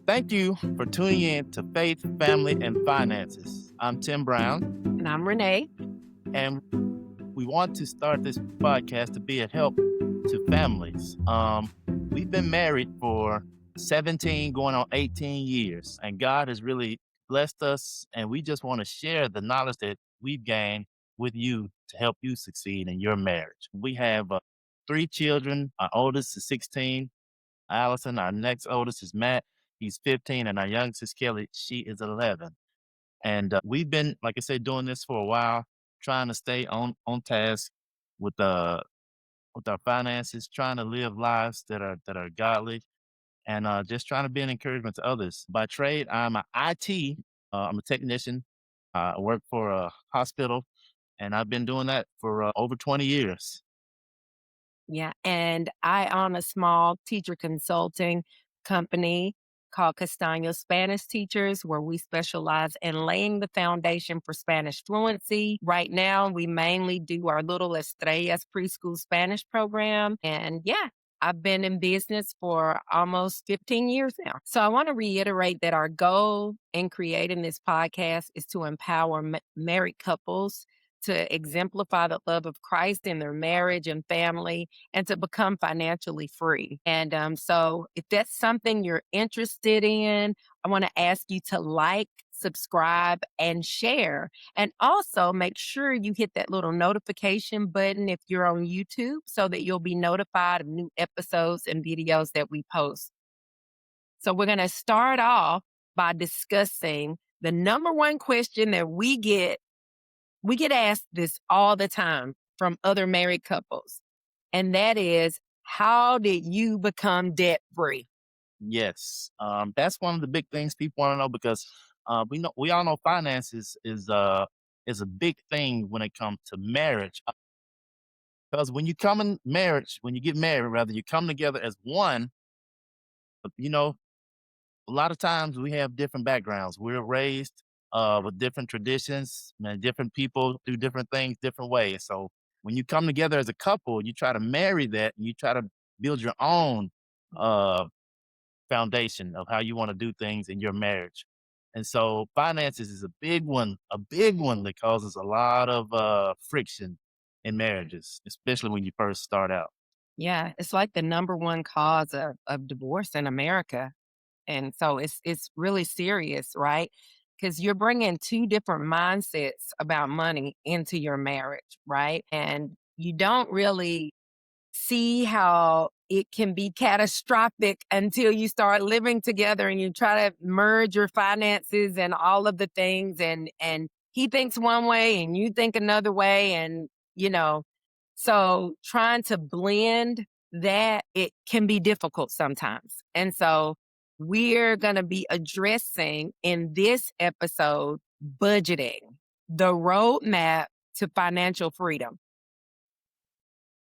Thank you for tuning in to Faith, Family, and Finances. I'm Tim Brown, And I'm Renee. and we want to start this podcast to be a help to families. We've been married for 17, going on 18 years, and God has really blessed us, and we just want to share the knowledge that we've gained with you to help you succeed in your marriage. We have 3 children. Our oldest is 16, Allison. Our next oldest is Matt. He's 15, and our youngest is Kelly. She is 11. And we've been, like I said, doing this for a while, trying to stay on task with our finances, trying to live lives that are godly, and just trying to be an encouragement to others. By trade, I'm an IT. I'm a technician. I work for a hospital, and I've been doing that for over 20 years. Yeah. And I own a small teacher consulting company called Castaño Spanish Teachers, where we specialize in laying the foundation for Spanish fluency. Right now, we mainly do our Little Estrellas preschool Spanish program. And yeah, I've been in business for almost 15 years now. So I want to reiterate that our goal in creating this podcast is to empower married couples to exemplify the love of Christ in their marriage and family, and to become financially free. And so if that's something you're interested in, I want to ask you to like, subscribe, and share. And also make sure you hit that little notification button if you're on YouTube so that you'll be notified of new episodes and videos that we post. So we're going to start off by discussing the number one question that we get asked this all the time from other married couples. And that is, how did you become debt free? Yes, that's one of the big things people want to know because we all know finances is a big thing when it comes to marriage. Because when you get married, rather, you come together as one. But, a lot of times we have different backgrounds. We're raised with different traditions, and different people do different things different ways. So when you come together as a couple, you try to marry that, and you try to build your own uh, foundation of how you want to do things in your marriage. And so finances is a big one that causes a lot of friction in marriages, especially when you first start out. Yeah, it's like the number one cause of divorce in America. And so it's really serious, right? Because you're bringing two different mindsets about money into your marriage, right? And you don't really see how it can be catastrophic until you start living together and you try to merge your finances and all of the things, and he thinks one way and you think another way, and so trying to blend that, it can be difficult sometimes. And so we're going to be addressing in this episode budgeting, the roadmap to financial freedom.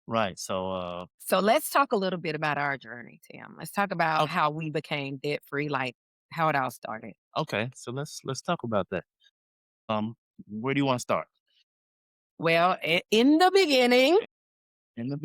Right. So So let's talk a little bit about our journey, Tim. Let's talk about how we became debt free, like how it all started. okay, so let's talk about that. Where do you want to start? Well, in the beginning, In the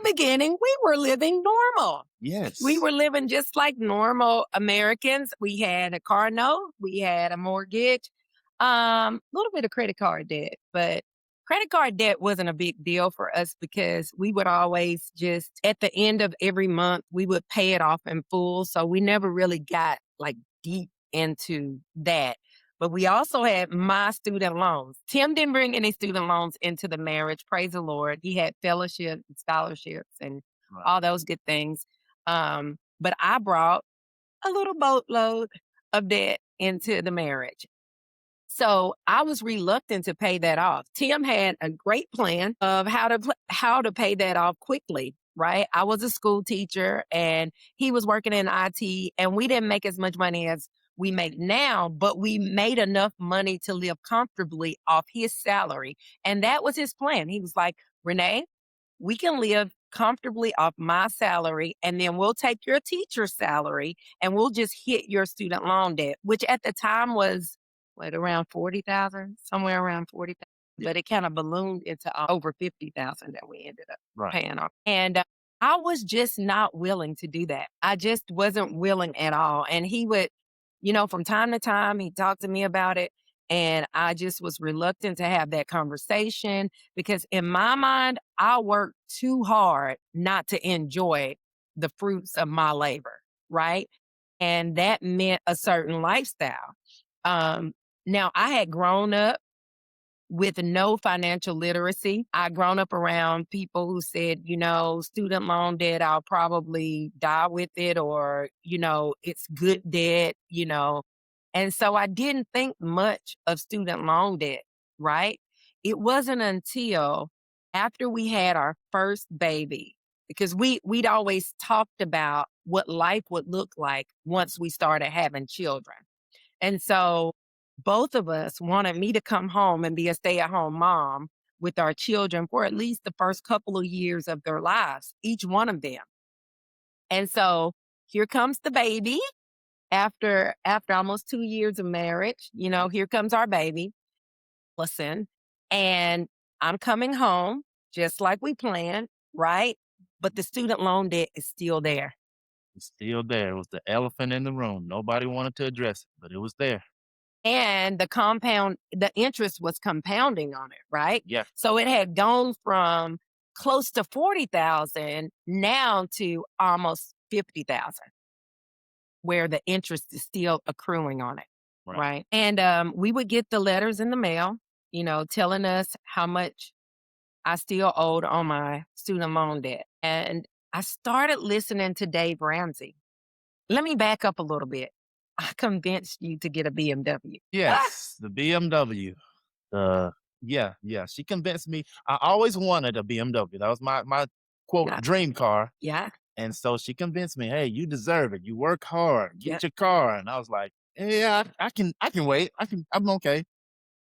beginning. we were living normal. Yes. We were living just like normal Americans. We had a car note, we had a mortgage, a little bit of credit card debt, but credit card debt wasn't a big deal for us because we would always just, at the end of every month, we would pay it off in full. So we never really got like deep into that. But we also had my student loans. Tim didn't bring any student loans into the marriage. Praise the Lord. He had fellowships and scholarships and all those good things. But I brought a little boatload of debt into the marriage. So I was reluctant to pay that off. Tim had a great plan of how to pay that off quickly, right? I was a school teacher and he was working in IT, and we didn't make as much money as we make now, but we made enough money to live comfortably off his salary. And that was his plan. He was like, Renee, we can live comfortably off my salary, and then we'll take your teacher's salary and we'll just hit your student loan debt, which at the time was around 40,000, somewhere around 40,000. But it kind of ballooned into over 50,000 that we ended up paying off. And I was just not willing to do that. I just wasn't willing at all. And he would, from time to time, he talked to me about it. And I just was reluctant to have that conversation because in my mind, I worked too hard not to enjoy the fruits of my labor. Right. And that meant a certain lifestyle. Um, Now I had grown up with no financial literacy. I grown up around people who said, student loan debt, I'll probably die with it, or, it's good debt. And so I didn't think much of student loan debt, right? It wasn't until after we had our first baby, because we'd always talked about what life would look like once we started having children. And so both of us wanted me to come home and be a stay at home mom with our children for at least the first couple of years of their lives, each one of them. And so here comes the baby after almost 2 years of marriage. Here comes our baby. Listen, and I'm coming home just like we planned, right? But the student loan debt is still there. It's still there. It was the elephant in the room. Nobody wanted to address it, but it was there. And the interest was compounding on it, right? Yeah. So it had gone from close to 40,000 now to almost 50,000, where the interest is still accruing on it, Right. right? And we would get the letters in the mail, telling us how much I still owed on my student loan debt. And I started listening to Dave Ramsey. Let me back up a little bit. I convinced you to get a BMW. Yes, the BMW. Uh, yeah, yeah. She convinced me. I always wanted a BMW. That was my quote Yeah, dream car. yeah, And so she convinced me, hey, you deserve it. You work hard. yeah. Get your car. And I was like, yeah, I can wait. I'm okay.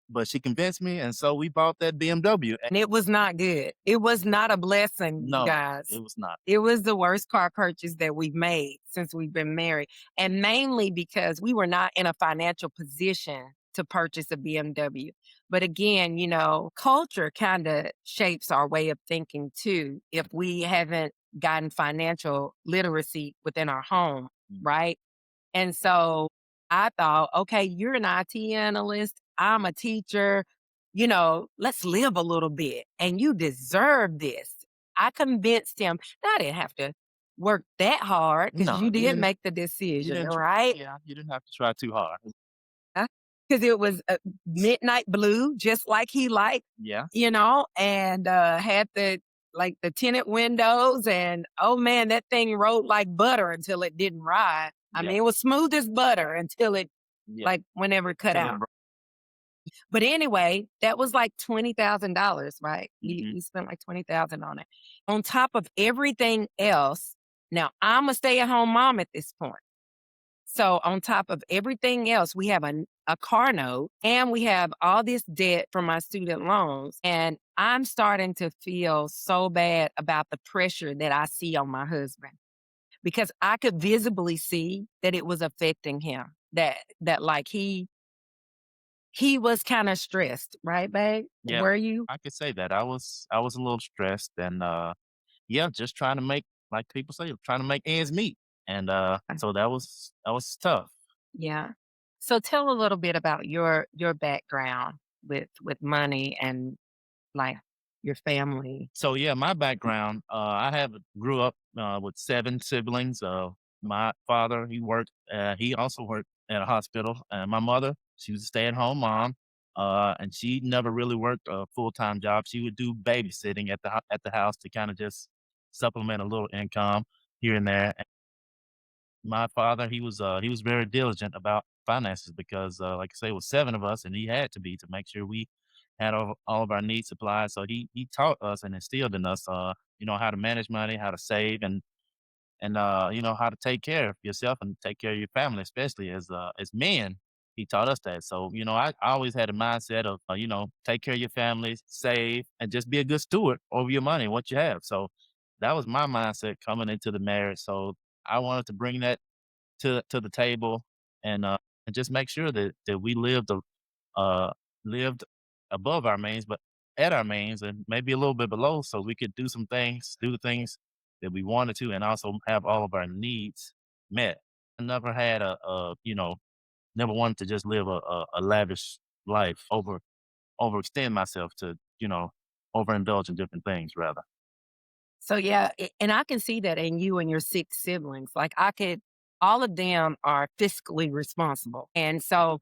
But she convinced me, and so we bought that BMW. And it was not good. It was not a blessing, you No, guys. it was not. It was the worst car purchase that we've made since we've been married. And mainly because we were not in a financial position to purchase a BMW. But again, culture kind of shapes our way of thinking too. If we haven't gotten financial literacy within our home, Mm. right? And so I thought, okay, you're an IT analyst. I'm a teacher. Let's live a little bit and you deserve this. I convinced him that I didn't have to work that hard because No, you you did didn't. make the You decision, didn't. right? Yeah, you didn't have to try too hard. Because it was midnight blue, just like he liked, Yeah, and had the tinted windows. And oh man, that thing rode like butter until it didn't ride. I yeah, mean, it was smooth as butter until it yeah. like whenever it cut Till it out. But anyway, that was like $20,000, right? Mhm. We spent like 20,000 on it. On top of everything else, now I'm a stay-at-home mom at this point. So on top of everything else, we have a car note and we have all this debt from my student loans. And I'm starting to feel so bad about the pressure that I see on my husband because I could visibly see that it was affecting him. That like he was kind of stressed, right, babe? Yeah, Were you? I could say that. I was a little stressed and, yeah, just trying to make, like people say, trying to make ends meet. And, so that was tough. Yeah. So tell a little bit about your background with money and like your family. So yeah, my background, grew up with 7 siblings. My father, he also worked at a hospital, and my mother, she was a stay-at-home mom, and she never really worked a full-time job. She would do babysitting at the house to kind of just supplement a little income here and there. My father, he was very diligent about finances because, like I say, it was 7 of us, and he had to make sure we had all of our needs supplied. So he taught us and instilled in us, how to manage money, how to save, and how to take care of yourself and take care of your family, especially as men. He taught us that. So, I always had a mindset of, take care of your family, save, and just be a good steward over your money and what you have. So that was my mindset coming into the marriage. So I wanted to bring that to the table and just make sure that we uh lived above our means, but at our means and maybe a little bit below, so we could do the things that we wanted to, and also have all of our needs met. I never had never wanted to just live a lavish life, overextend myself to, overindulge in different things rather. So yeah, and I can see that in you and your 6 siblings. Like I could all of them are fiscally responsible. And so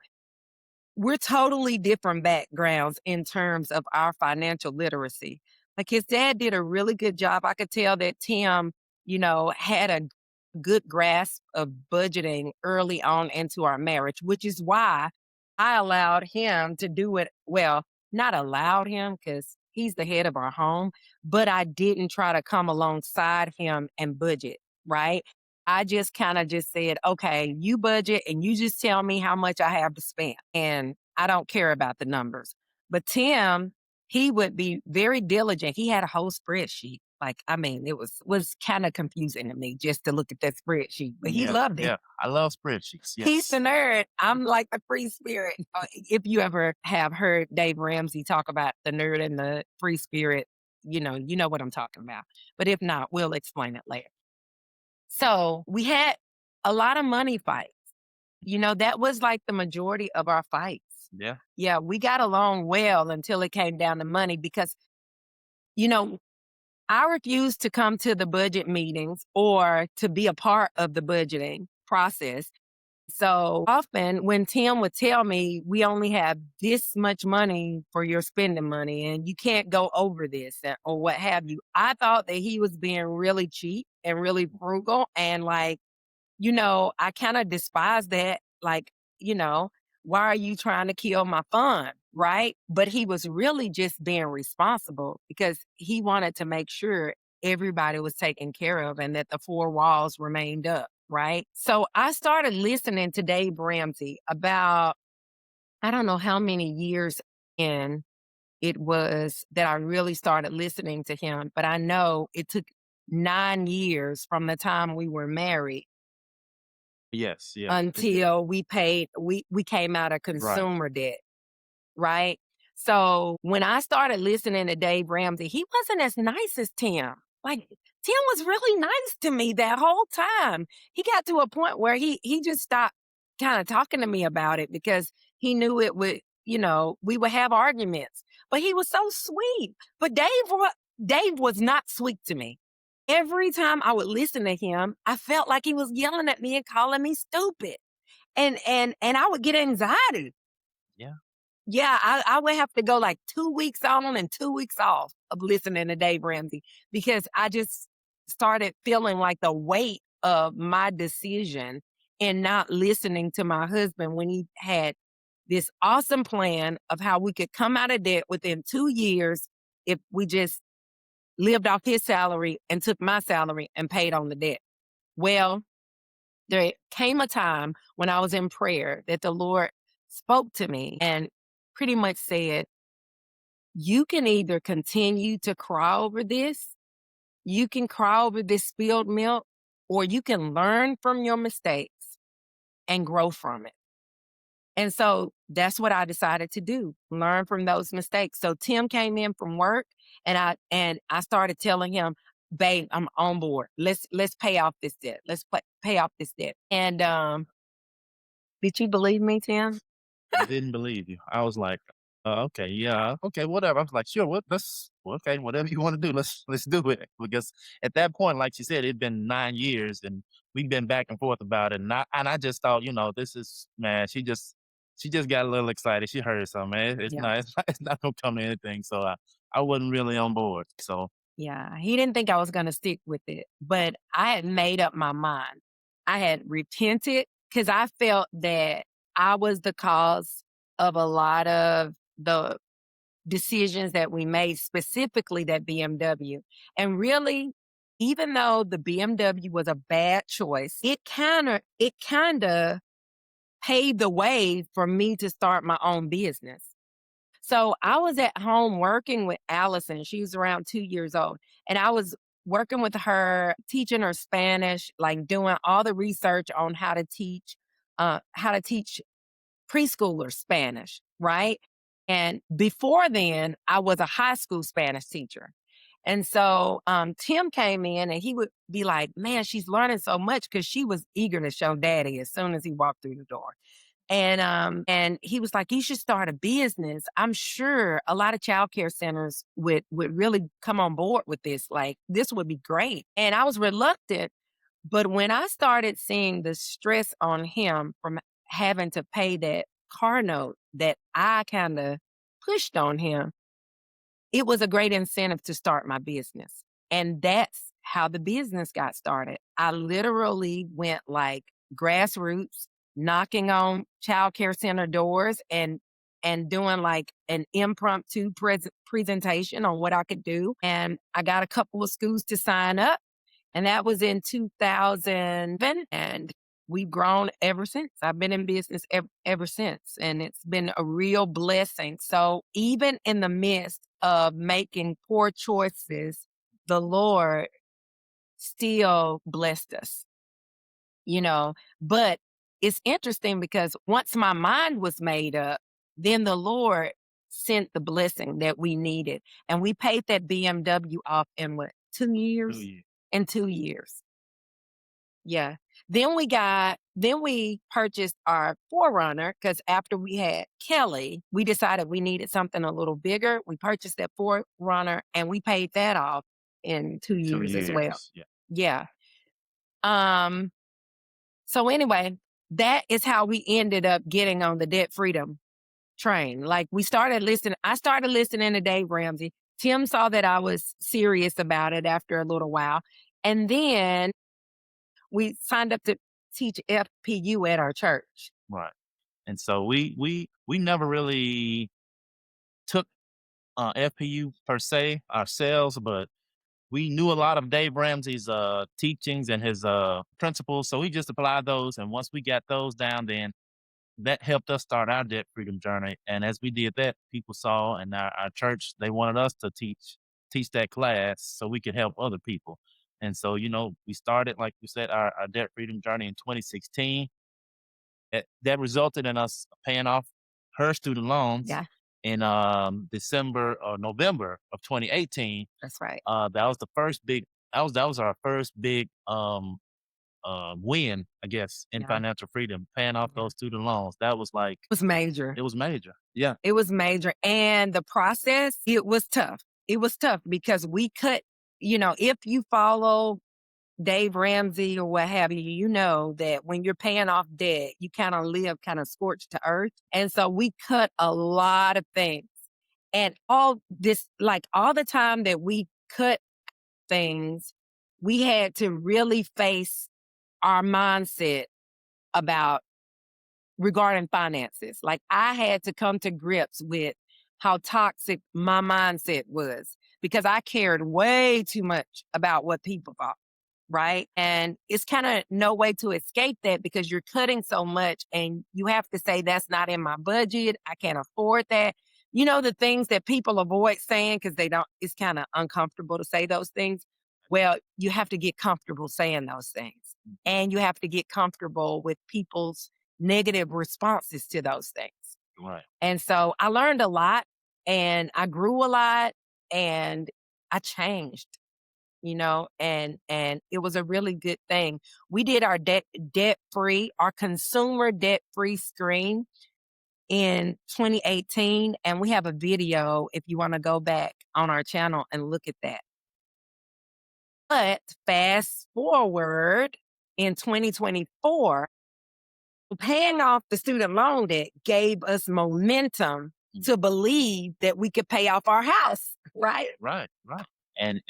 we're totally different backgrounds in terms of our financial literacy. Like his dad did a really good job. I could tell that Tim, had a good grasp of budgeting early on into our marriage, which is why I allowed him to do it. Well, not allowed him because he's the head of our home, but I didn't try to come alongside him and budget, right? I just kind of just said, okay, you budget and you just tell me how much I have to spend. And I don't care about the numbers. But Tim, he would be very diligent. He had a whole spreadsheet. Like, I mean, it was kind of confusing to me just to look at that spreadsheet, but he Yeah, loved it. yeah. I love spreadsheets. He's the Yes. nerd. I'm like the free spirit. If you ever have heard Dave Ramsey talk about the nerd and the free spirit, you know what I'm talking about. But if not, we'll explain it later. So we had a lot of money fights. That was like the majority of our fights. Yeah. Yeah, we got along well until it came down to money because, you know, I refused to come to the budget meetings or to be a part of the budgeting process. So often when Tim would tell me, we only have this much money for your spending money and you can't go over this or what have you, I thought that he was being really cheap and really frugal and like, I kind of despise that. Like, you know, why are you trying to kill my fun? Right. But he was really just being responsible because he wanted to make sure everybody was taken care of and that the four walls remained up. Right. So I started listening to Dave Ramsey about, I don't know how many years in it was that I really started listening to him, but I know it took 9 years from the time we were married Yes. Yeah. It did. until we came out of Right. consumer debt, right? So when I started listening to Dave Ramsey, he wasn't as nice as Tim. Like Tim was really nice to me that whole time. He got to a point where he just stopped kind of talking to me about it because he knew it would, we would have arguments. But he was so sweet. But Dave was not sweet to me. Every time I would listen to him, I felt like he was yelling at me and calling me stupid. And I would get anxiety. Yeah. Yeah, I would have to go like 2 weeks on and 2 weeks off of listening to Dave Ramsey because I just started feeling like the weight of my decision and not listening to my husband when he had this awesome plan of how we could come out of debt within 2 years if we just lived off his salary and took my salary and paid on the debt. Well, there came a time when I was in prayer that the Lord spoke to me and pretty much said, you can either continue to cry over this, you can cry over this spilled milk, or you can learn from your mistakes and grow from it. And so that's what I decided to do, learn from those mistakes. So Tim came in from work and I started telling him, babe, I'm on board. Let's pay off this debt. Let's pay off this debt. And did you believe me, Tim? I didn't believe you. I was like, okay, yeah, okay, whatever. I was like, sure, okay, whatever you want to do, let's do it. Because at that point, like you said, it'd been 9 years and we've been back and forth about it. And I just thought, this is man, she just got a little excited. She heard something, man. It's Yeah. not it's not gonna come to anything. So I wasn't really on board. So Yeah. He didn't think I was going to stick with it, but I had made up my mind. I had repented because I felt that I was the cause of a lot of the decisions that we made, specifically that BMW. And really, even though the BMW was a bad choice, it kind of paved the way for me to start my own business. So I was at home working with Allison. She was around 2 years old. And I was working with her, teaching her Spanish, like doing all the research on how to teach preschoolers Spanish, right? And before then, I was a high school Spanish teacher. And so Tim came in and he would be like, man, she's learning so much because she was eager to show daddy as soon as he walked through the door. And he was like, you should start a business. I'm sure a lot of childcare centers would really come on board with this. Like, this would be great. And I was reluctant. But when I started seeing the stress on him from having to pay that car note that I kind of pushed on him, it was a great incentive to start my business. And that's how the business got started. I literally went like grassroots, knocking on childcare center doors and doing like an impromptu presentation on what I could do. And I got a couple of schools to sign up. And that was in 2000. And we've grown ever since. I've been in business ever since. And it's been a real blessing. So even in the midst of making poor choices, the Lord still blessed us, you know. But it's interesting because once my mind was made up, then the Lord sent the blessing that we needed. And we paid that BMW off in what, 2 years? 2 years. In 2 years. Yeah. Then we purchased our Forerunner because after we had Kelly, we decided we needed something a little bigger. We purchased that Forerunner and we paid that off in 2 2 years as well. years. Yeah. Yeah. So anyway, that is how we ended up getting on the debt freedom train. Like I started listening to Dave Ramsey. Tim saw that I was serious about it after a little while. And then we signed up to teach FPU at our church. Right. And so we never really took FPU per se ourselves, but we knew a lot of Dave Ramsey's teachings and his principles. So we just applied those. And once we got those down, then that helped us start our debt freedom journey. And as we did that, people saw and our church, they wanted us to teach that class so we could help other people. And so, we started, like you said, our debt freedom journey in 2016. That resulted in us paying off her student loans Yeah, in December or November of 2018. that's right. That was the first big. That was our first big win, I guess, in Yeah. financial freedom, paying off Yeah. those student loans. That was like It was major. it was major. Yeah, It was major. And the process, it was tough. It was tough because we cut, if you follow Dave Ramsey or what have you, you know that when you're paying off debt, you kind of live kind of scorched to earth. And so we cut a lot of things. And all the time that we cut things, we had to really face our mindset about regarding finances. Like I had to come to grips with how toxic my mindset was because I cared way too much about what people thought. Right. And it's kind of no way to escape that because you're cutting so much and you have to say that's not in my budget. I can't afford that. The things that people avoid saying because it's kind of uncomfortable to say those things. Well, you have to get comfortable saying those things and you have to get comfortable with people's negative responses to those things. right. And so I learned a lot and I grew a lot and I changed, and it was a really good thing. We did our debt free, our consumer debt free screen in 2018. And we have a video if you want to go back on our channel and look at that. But fast forward in 2024, paying off the student loan debt gave us momentum to believe that we could pay off our house, right? Right. And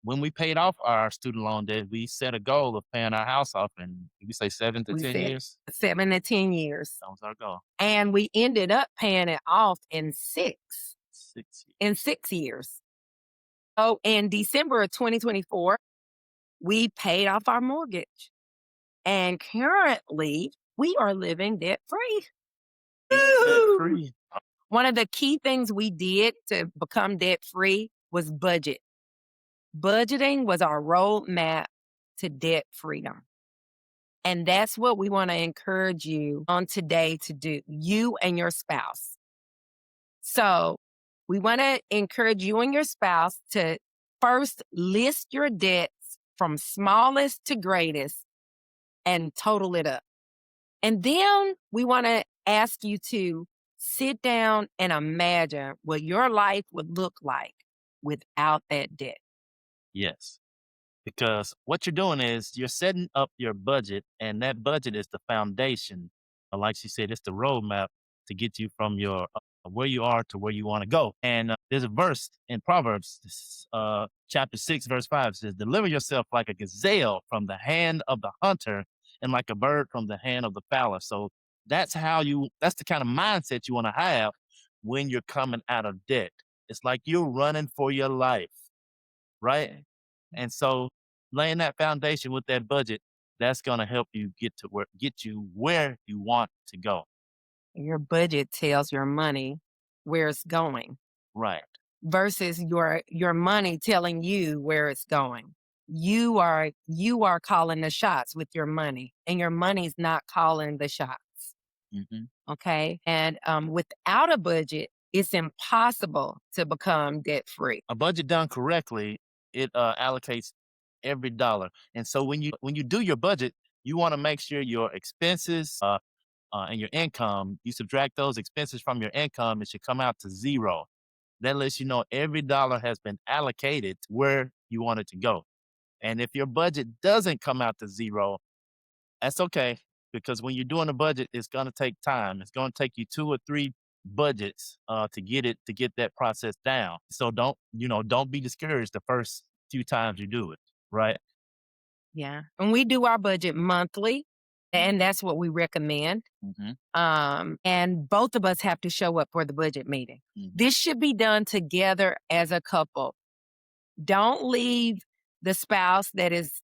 when we paid off our student loan debt, we set a goal of paying our house off in, we say 7 to We 10 said years. 7 to 10 years. That was our goal. And we ended up paying it off in 6 6 years. in 6 years. So in December of 2024, we paid off our mortgage. And currently, we are living debt free. Debt free. One of the key things we did to become debt free was budget. Budgeting was our roadmap to debt freedom. And that's what we want to encourage you on today to do, you and your spouse. So we want to encourage you and your spouse to First, list your debts from smallest to greatest and total it up. And then we want to ask you to sit down and imagine what your life would look like without that debt. Yes. Because what you're doing is you're setting up your budget, and that budget is the foundation. Like she said, it's the roadmap to get you from your where you are to where you want to go. And there's a verse in Proverbs, chapter 6, verse 5 says, "Deliver yourself like a gazelle from the hand of the hunter, and like a bird from the hand of the fowler." So that's that's the kind of mindset you want to have when you're coming out of debt. It's like you're running for your life, right? And so laying that foundation with that budget, that's going to help you get you where you want to go. Your budget tells your money where it's going Right. versus your money telling you where it's going. You are calling the shots with your money, and your money's not calling the shots. hmm Okay. And without a budget, it's impossible to become debt free. A budget done correctly, it allocates every dollar. And so when you do your budget, you want to make sure your expenses and your income, you subtract those expenses from your income, it should come out to zero. That lets you know every dollar has been allocated to where you want it to go. And if your budget doesn't come out to zero, that's okay, because when you're doing a budget, it's going to take time. It's going to take you 2 or 3 budgets to get that process down. So don't be discouraged the first few times you do it. Right. Yeah. And we do our budget monthly, and that's what we recommend. hmm And both of us have to show up for the budget meeting. hmm This should be done together as a couple. Don't leave the spouse that is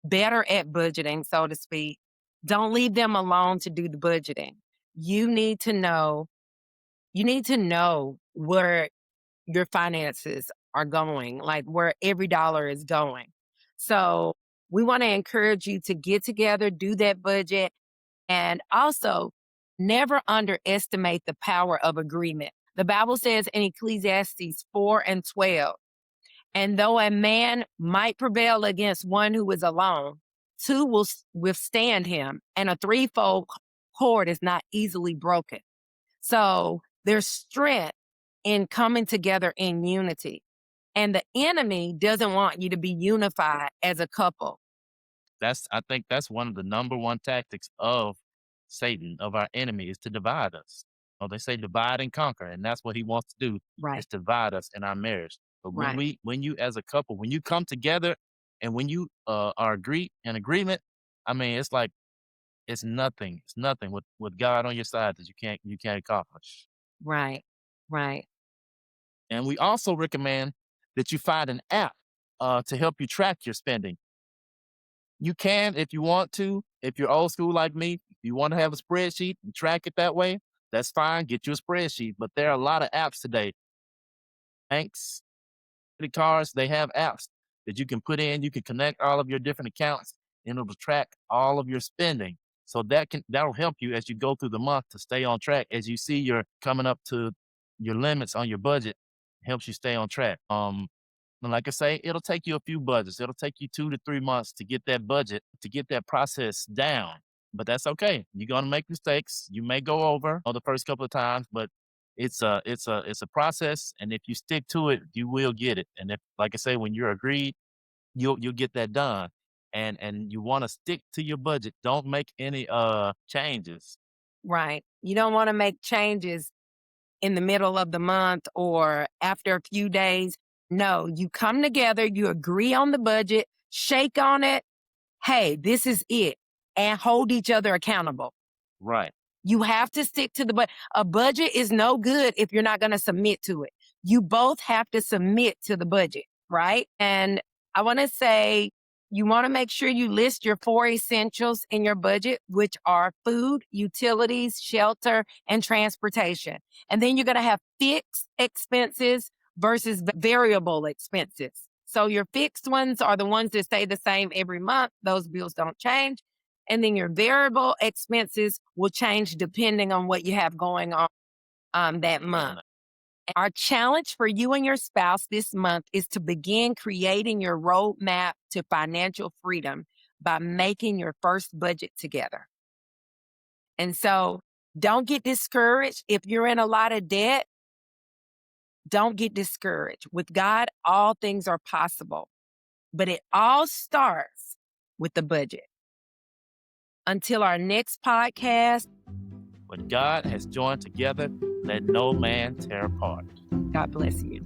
better at budgeting, so to speak. Don't leave them alone to do the budgeting. You need to know, you need to know where your finances are going, like where every dollar is going. So we want to encourage you to get together, do that budget, and also never underestimate the power of agreement. The Bible says in Ecclesiastes 4:12, "And though a man might prevail against one who is alone, two will withstand him, and a threefold cord is not easily broken." So there's strength in coming together in unity. And the enemy doesn't want you to be unified as a couple. I think that's one of the number one tactics of Satan, of our enemy, is to divide us. Oh, they say divide and conquer, and that's what he wants to do, is Right, divide us in our marriage. But right, when you as a couple, when you come together and when you are in agreement, I mean, it's like it's nothing. It's nothing with God on your side that you can't accomplish. right, right, And we also recommend that you find an app to help you track your spending. You can if you want to. If you're old school like me, if you want to have a spreadsheet and track it that way, that's fine. Get you a spreadsheet. But there are a lot of apps today. Banks, credit cards, they have apps that you can put in. You can connect all of your different accounts and it'll track all of your spending. So that'll help you as you go through the month to stay on track. As you see you're coming up to your limits on your budget, helps you stay on track. And like I say, it'll take you a few budgets. It'll take you 2 to 3 months to get that budget, to get that process down. But that's okay. You're gonna make mistakes. You may go over on the first couple of times, but it's a process. And if you stick to it, you will get it. And if, like I say, when you're agreed, you'll get that done. And you want to stick to your budget. Don't make any changes. right. You don't want to make changes in the middle of the month or after a few days. No, you come together, you agree on the budget, shake on it. Hey, this is it, and hold each other accountable. Right. You have to stick to the budget. A budget is no good if you're not going to submit to it. You both have to submit to the budget, right? And I want to say you want to make sure you list your 4 essentials in your budget, which are food, utilities, shelter, and transportation. And then you're going to have fixed expenses versus variable expenses. So your fixed ones are the ones that stay the same every month. Those bills don't change. And then your variable expenses will change depending on what you have going on that month. Our challenge for you and your spouse this month is to begin creating your roadmap to financial freedom by making your first budget together. And so don't get discouraged. If you're in a lot of debt, don't get discouraged. With God, all things are possible, but it all starts with the budget. Until our next podcast, What God has joined together, let no man tear apart. God bless you.